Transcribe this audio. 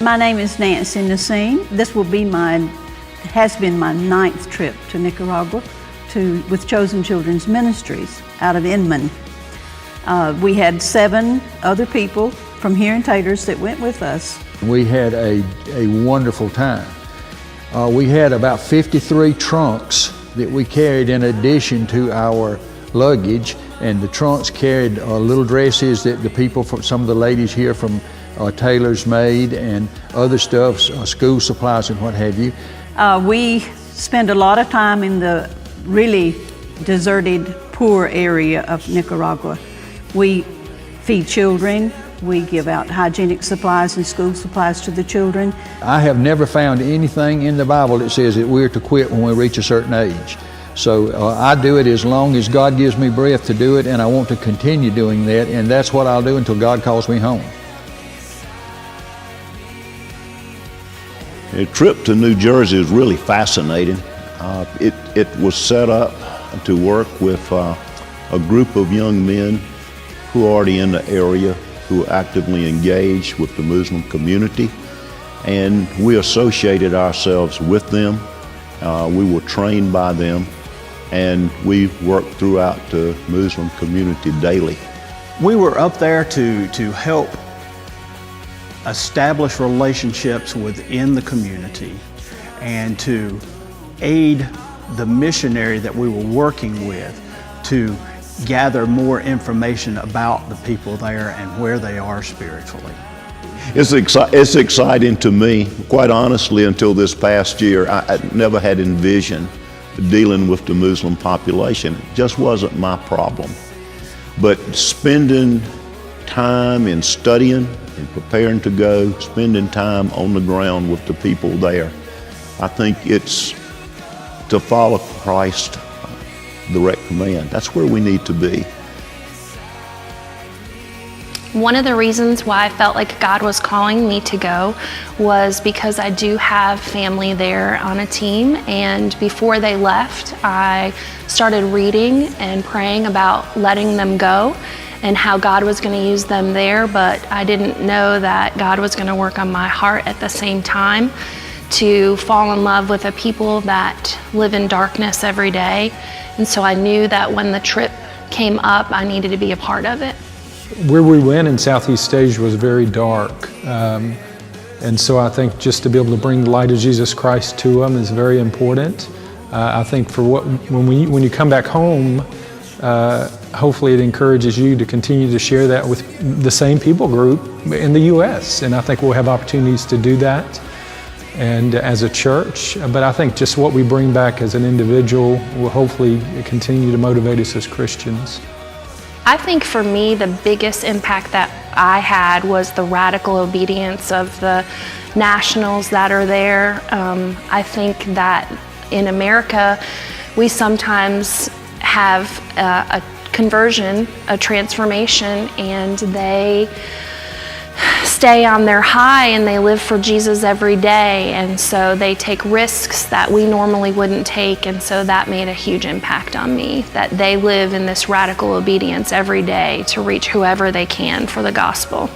My name is Nancy Nassim. This has been my 9th trip to Nicaragua with Chosen Children's Ministries out of Inman. We had 7 other people from here in Taters that went with us. We had a wonderful time. We had about 53 trunks that we carried in addition to our luggage, and the trunks carried little dresses that the people, some of the ladies here from tailors made, and other stuff, school supplies and what have you. We spend a lot of time in the really deserted, poor area of Nicaragua. We feed children, we give out hygienic supplies and school supplies to the children. I have never found anything in the Bible that says that we're to quit when we reach a certain age. So I do it as long as God gives me breath to do it, and I want to continue doing that, and that's what I'll do until God calls me home. A trip to New Jersey is really fascinating. It was set up to work with a group of young men who are already in the area, who are actively engaged with the Muslim community, and we associated ourselves with them. We were trained by them, and we worked throughout the Muslim community daily. We were up there to help establish relationships within the community and to aid the missionary that we were working with to gather more information about the people there and where they are spiritually. It's exciting to me. Quite honestly, until this past year, I never had envisioned dealing with the Muslim population. It just wasn't my problem. But spending time in studying and preparing to go, spending time on the ground with the people there, I think it's to follow Christ, direct command. That's where we need to be. One of the reasons why I felt like God was calling me to go was because I do have family there on a team, and before they left, I started reading and praying about letting them go and how God was going to use them there, but I didn't know that God was going to work on my heart at the same time to fall in love with a people that live in darkness every day. And so I knew that when the trip came up, I needed to be a part of it. Where we went in Southeast Asia was very dark. And so I think just to be able to bring the light of Jesus Christ to them is very important. I think when you come back home, hopefully it encourages you to continue to share that with the same people group in the U.S. And I think we'll have opportunities to do that, and as a church. But I think just what we bring back as an individual will hopefully continue to motivate us as Christians. I think for me, the biggest impact that I had was the radical obedience of the nationals that are there. I think that in America, we sometimes have a conversion, a transformation, and they stay on their high and they live for Jesus every day, and so they take risks that we normally wouldn't take, and so that made a huge impact on me, that they live in this radical obedience every day to reach whoever they can for the gospel.